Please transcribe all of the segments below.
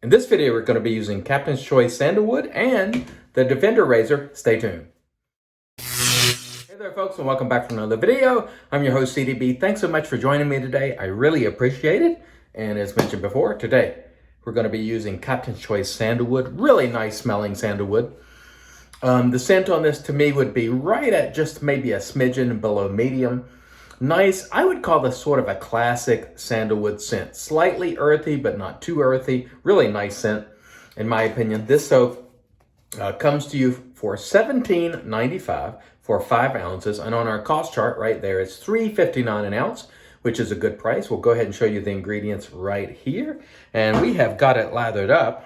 In this video, we're going to be using Captain's Choice Sandalwood and the Defender razor. Stay tuned. Hey there, folks, and welcome back to another video. I'm your host, CDB. Thanks so much for joining me today. I really appreciate it. And as mentioned before, today we're going to be using Captain's Choice Sandalwood. Really nice smelling sandalwood. The scent on this to me would be right at just maybe a smidgen below medium. Nice, I would call this sort of a classic sandalwood scent. Slightly earthy, but not too earthy. Really nice scent, in my opinion. This soap comes to you for $17.95 for 5 ounces. And on our cost chart right there, it's $3.59 an ounce, which is a good price. We'll go ahead and show you the ingredients right here. And we have got it lathered up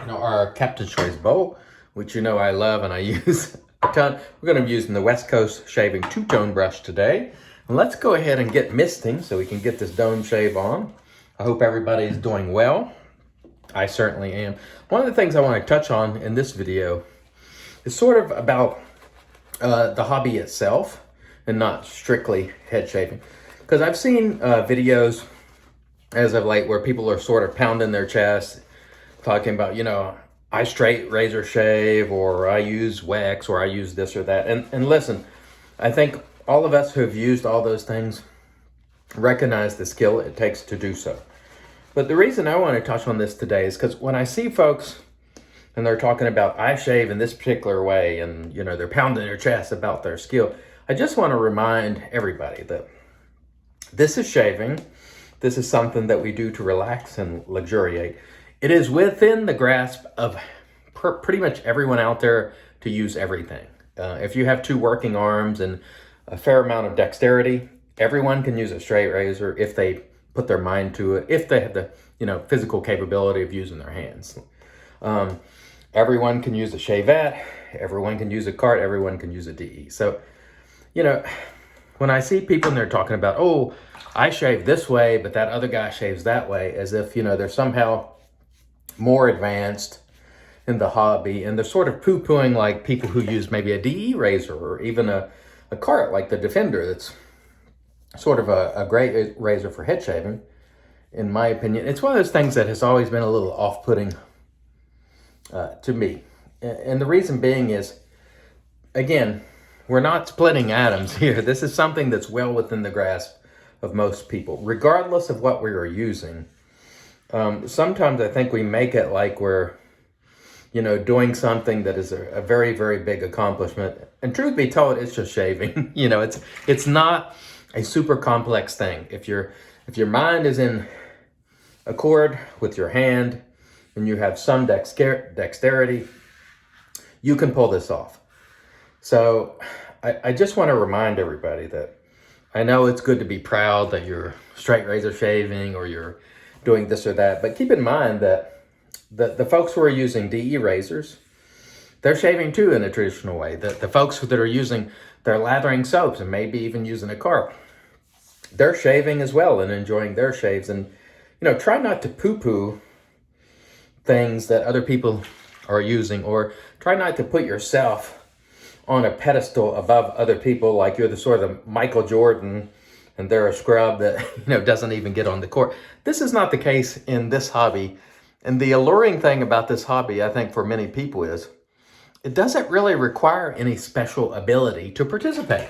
in our Captain's Choice bowl, which you know I love and I use a ton. We're going to be using the West Coast Shaving two-tone brush today. Let's go ahead and get misting so we can get this dome shave on. I hope everybody's doing well. I certainly am. One of the things I want to touch on in this video is sort of about the hobby itself and not strictly head shaving. Because I've seen videos as of late where people are sort of pounding their chest, talking about, you know, I straight razor shave, or I use wax, or I use this or that. And listen, I think all of us who have used all those things recognize the skill it takes to do so. But the reason I want to touch on this today is because when I see folks and they're talking about I shave in this particular way, and you know they're pounding their chest about their skill, I just want to remind everybody that this is shaving. This is something that we do to relax and luxuriate. It is within the grasp of pretty much everyone out there to use everything. If you have 2 working arms and a fair amount of dexterity, everyone can use a straight razor if they put their mind to it, if they have the physical capability of using their hands. Everyone can use a shavette, everyone can use a cart, everyone can use a DE. So, when I see people and they're talking about, oh, I shave this way, but that other guy shaves that way, as if, they're somehow more advanced in the hobby, and they're sort of poo-pooing like people who use maybe a DE razor or even a cart like the Defender. That's sort of a great razor for head shaving, in my opinion. It's one of those things that has always been a little off-putting to me. And the reason being is, again, we're not splitting atoms here. This is something that's well within the grasp of most people, regardless of what we are using. Sometimes I think we make it like we're doing something that is a very, very big accomplishment. And truth be told, it's just shaving. It's not a super complex thing. If your mind is in accord with your hand and you have some dexterity, you can pull this off. So I just want to remind everybody that I know it's good to be proud that you're straight razor shaving or you're doing this or that, but keep in mind that the folks who are using DE razors, they're shaving too in a traditional way. The folks that are using their lathering soaps and maybe even using a cart, they're shaving as well and enjoying their shaves. And, try not to poo-poo things that other people are using, or try not to put yourself on a pedestal above other people like you're the sort of Michael Jordan and they're a scrub that, doesn't even get on the court. This is not the case in this hobby. And the alluring thing about this hobby, I think, for many people is it doesn't really require any special ability to participate.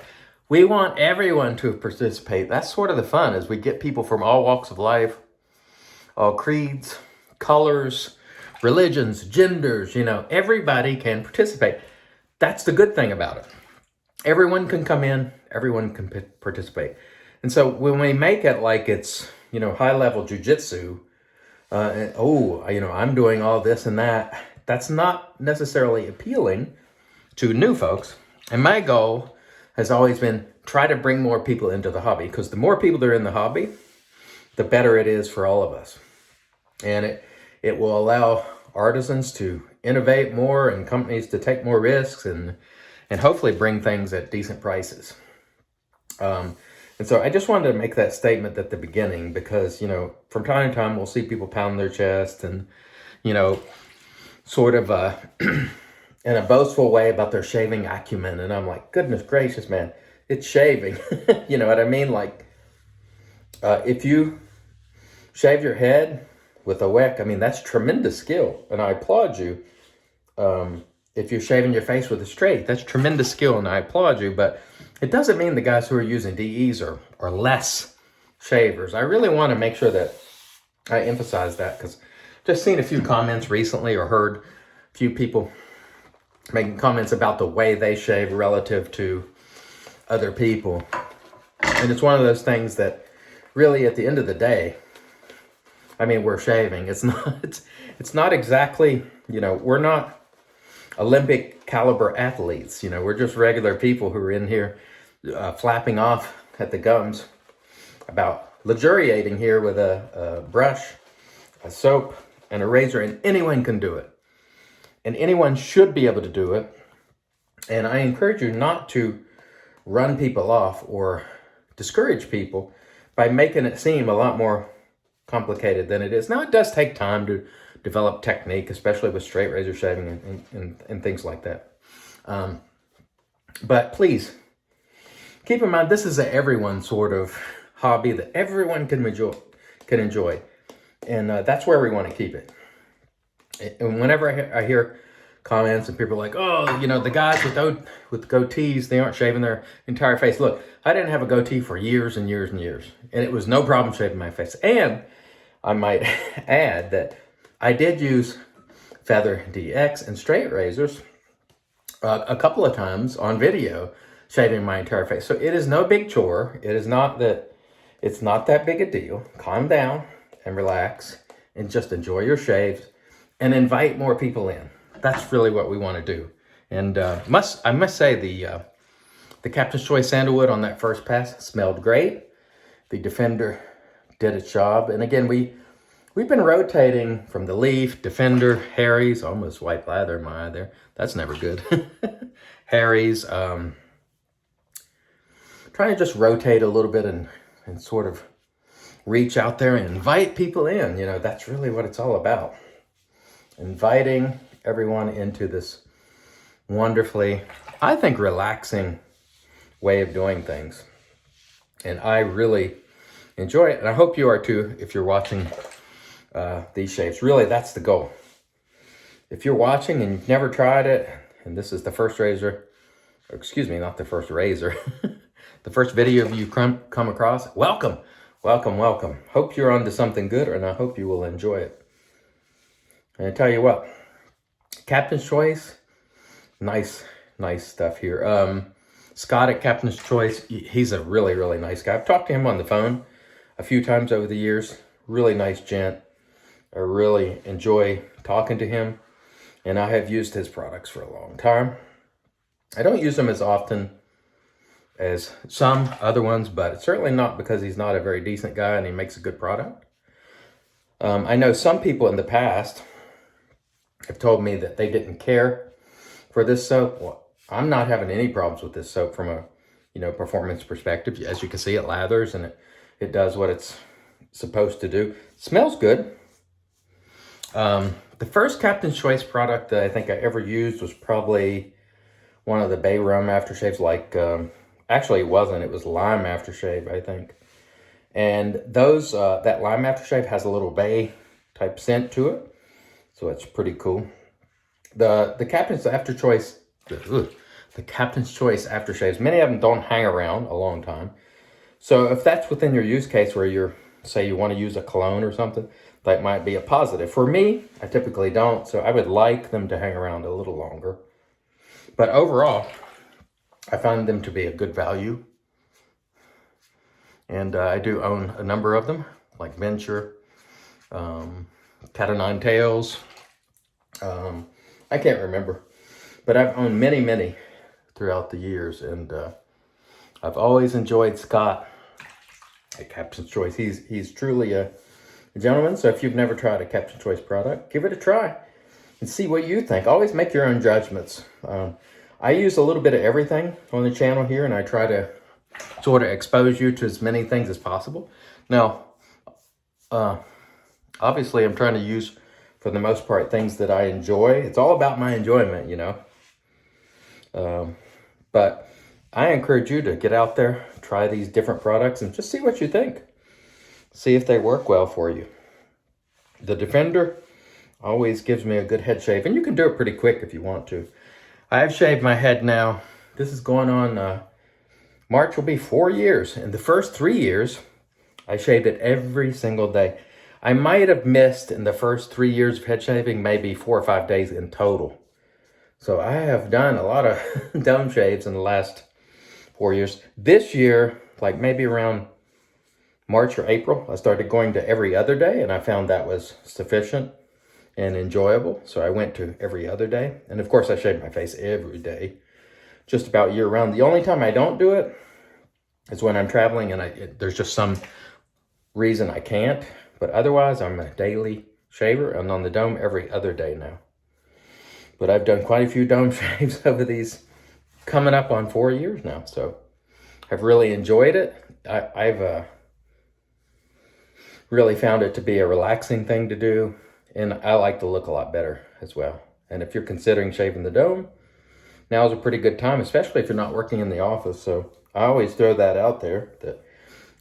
We want everyone to participate. That's sort of the fun, is we get people from all walks of life, all creeds, colors, religions, genders, everybody can participate. That's the good thing about it. Everyone can come in, everyone can participate. And so when we make it like it's, high-level jujitsu, I'm doing all this and that, that's not necessarily appealing to new folks. And my goal has always been try to bring more people into the hobby, because the more people that are in the hobby, the better it is for all of us. And it will allow artisans to innovate more and companies to take more risks and hopefully bring things at decent prices. And so I just wanted to make that statement at the beginning because, from time to time, we'll see people pound their chest and, sort of in a boastful way about their shaving acumen. And I'm like, goodness gracious, man, it's shaving. You know what I mean? Like, if you shave your head with a wick. I mean, that's tremendous skill, and I applaud you. If you're shaving your face with a straight, that's tremendous skill, and I applaud you. But it doesn't mean the guys who are using DEs are less shavers. I really want to make sure that I emphasize that, because just seen a few comments recently, or heard a few people making comments about the way they shave relative to other people. And it's one of those things that really, at the end of the day, I mean, we're shaving. It's not exactly, we're not Olympic caliber athletes. We're just regular people who are in here flapping off at the gums about luxuriating here with a brush, a soap, and a razor, and anyone can do it. And anyone should be able to do it. And I encourage you not to run people off or discourage people by making it seem a lot more complicated than it is. Now, it does take time to develop technique, especially with straight razor shaving and things like that. But please, keep in mind, this is a everyone sort of hobby that everyone can enjoy. And that's where we want to keep it. And whenever I hear comments and people are like, oh, the guys with goatees, they aren't shaving their entire face. Look, I didn't have a goatee for years and years and years, and it was no problem shaving my face. And I might add that I did use Feather DX and straight razors a couple of times on video, shaving my entire face. So it is no big chore. It's not that big a deal. Calm down and relax and just enjoy your shaves and invite more people in. That's really what we want to do. And I must say the Captain's Choice Sandalwood on that first pass smelled great. The Defender did its job. And again, we've been rotating from the Leaf, Defender, Harry's, almost white lather in my eye there. That's never good. Harry's, trying to just rotate a little bit and sort of reach out there and invite people in. That's really what it's all about. Inviting everyone into this wonderfully, I think, relaxing way of doing things. And I really enjoy it. And I hope you are too, if you're watching these shaves. Really, that's the goal. If you're watching and you've never tried it, and this is the first razor, or excuse me, not the first razor, the first video you come across, welcome, welcome, welcome. Hope you're onto something good, and I hope you will enjoy it. And I tell you what, Captain's Choice, nice stuff here. Scott at Captain's Choice, he's a really, really nice guy. I've talked to him on the phone a few times over the years. Really nice gent. I really enjoy talking to him, and I have used his products for a long time. I don't use them as often as some other ones, but it's certainly not because he's not a very decent guy and he makes a good product. I know some people in the past have told me that they didn't care for this soap. Well, I'm not having any problems with this soap from a performance perspective. As you can see, it lathers and it does what it's supposed to do. It smells good. The first Captain's Choice product that I think I ever used was probably one of the Bay Rum aftershaves, actually it wasn't, it was Lime aftershave, I think. And those, that Lime aftershave has a little bay type scent to it. So it's pretty cool. The Captain's Choice aftershaves, many of them don't hang around a long time. So if that's within your use case where say you want to use a cologne or something, that might be a positive. For me, I typically don't, so I would like them to hang around a little longer. But overall, I find them to be a good value. And I do own a number of them, like Venture, Cat o' Nine Tails. I can't remember, but I've owned many throughout the years, and I've always enjoyed Scott at Captain's Choice. He's truly a gentleman. So if you've never tried a Captain's Choice product, give it a try and see what you think. Always make your own judgments. I use a little bit of everything on the channel here, and I try to sort of expose you to as many things as possible. Now, obviously, I'm trying to use, for the most part, things that I enjoy. It's all about my enjoyment, But I encourage you to get out there, try these different products, and just see what you think. See if they work well for you. The Defender always gives me a good head shave, and you can do it pretty quick if you want to. I've shaved my head now. This is going on, March will be 4 years. In the first 3 years, I shaved it every single day. I might have missed in the first 3 years of head shaving, maybe 4 or 5 days in total. So I have done a lot of dome shaves in the last 4 years. This year, like maybe around March or April, I started going to every other day, and I found that was sufficient and enjoyable. So I went to every other day. And of course, I shave my face every day, just about year round. The only time I don't do it is when I'm traveling and there's just some reason I can't. But otherwise, I'm a daily shaver, and on the dome every other day now. But I've done quite a few dome shaves over these coming up on 4 years now. So I've really enjoyed it. I've really found it to be a relaxing thing to do. And I like to look a lot better as well. And if you're considering shaving the dome, now's a pretty good time, especially if you're not working in the office. So I always throw that out there, that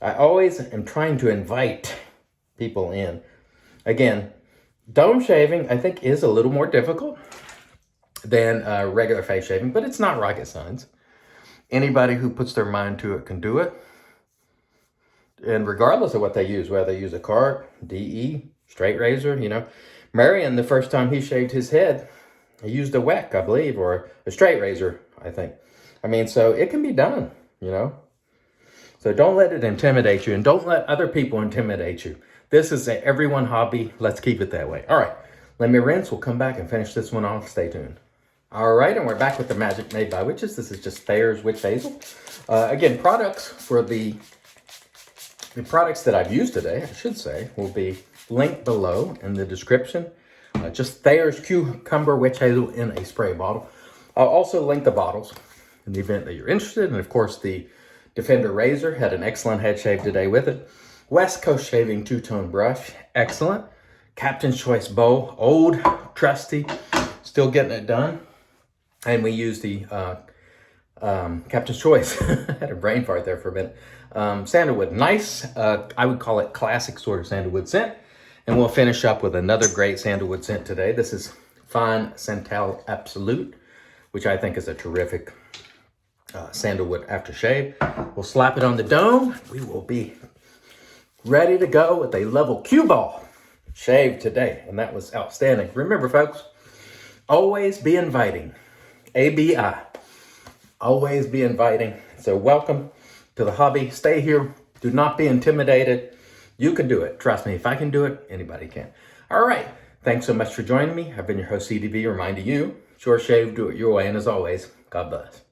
I always am trying to invite people in. Again, dome shaving, I think, is a little more difficult than regular face shaving, but it's not rocket science. Anybody who puts their mind to it can do it. And regardless of what they use, whether they use a cart, DE, straight razor, you know. Marion, the first time he shaved his head, he used a WEC, I believe, or a straight razor, I think. I mean, so it can be done, you know. So don't let it intimidate you, and don't let other people intimidate you. This is an everyone hobby. Let's keep it that way. All right, let me rinse. We'll come back and finish this one off. Stay tuned. All right, and we're back with the Magic Made by Witches. This is just Thayer's Witch Hazel. Again, products for the products that I've used today, I should say, will be linked below in the description. Just Thayer's Cucumber Witch Hazel in a spray bottle. I'll also link the bottles in the event that you're interested. And of course, the Defender razor had an excellent head shave today with it. West Coast Shaving two-tone brush, excellent. Captain's Choice bowl, old, trusty, still getting it done. And we use the Captain's Choice. I had a brain fart there for a minute. Sandalwood, nice, I would call it classic sort of sandalwood scent. And we'll finish up with another great sandalwood scent today. This is Fine Santal Absolut, which I think is a terrific sandalwood aftershave. We'll slap it on the dome. We will be ready to go with a level cue ball shave today. And that was outstanding. Remember, folks, always be inviting. ABI. Always be inviting. So welcome to the hobby. Stay here. Do not be intimidated. You can do it. Trust me, if I can do it, anybody can. All right. Thanks so much for joining me. I've been your host, CDB, reminding you, short shave, do it your way. And as always, God bless.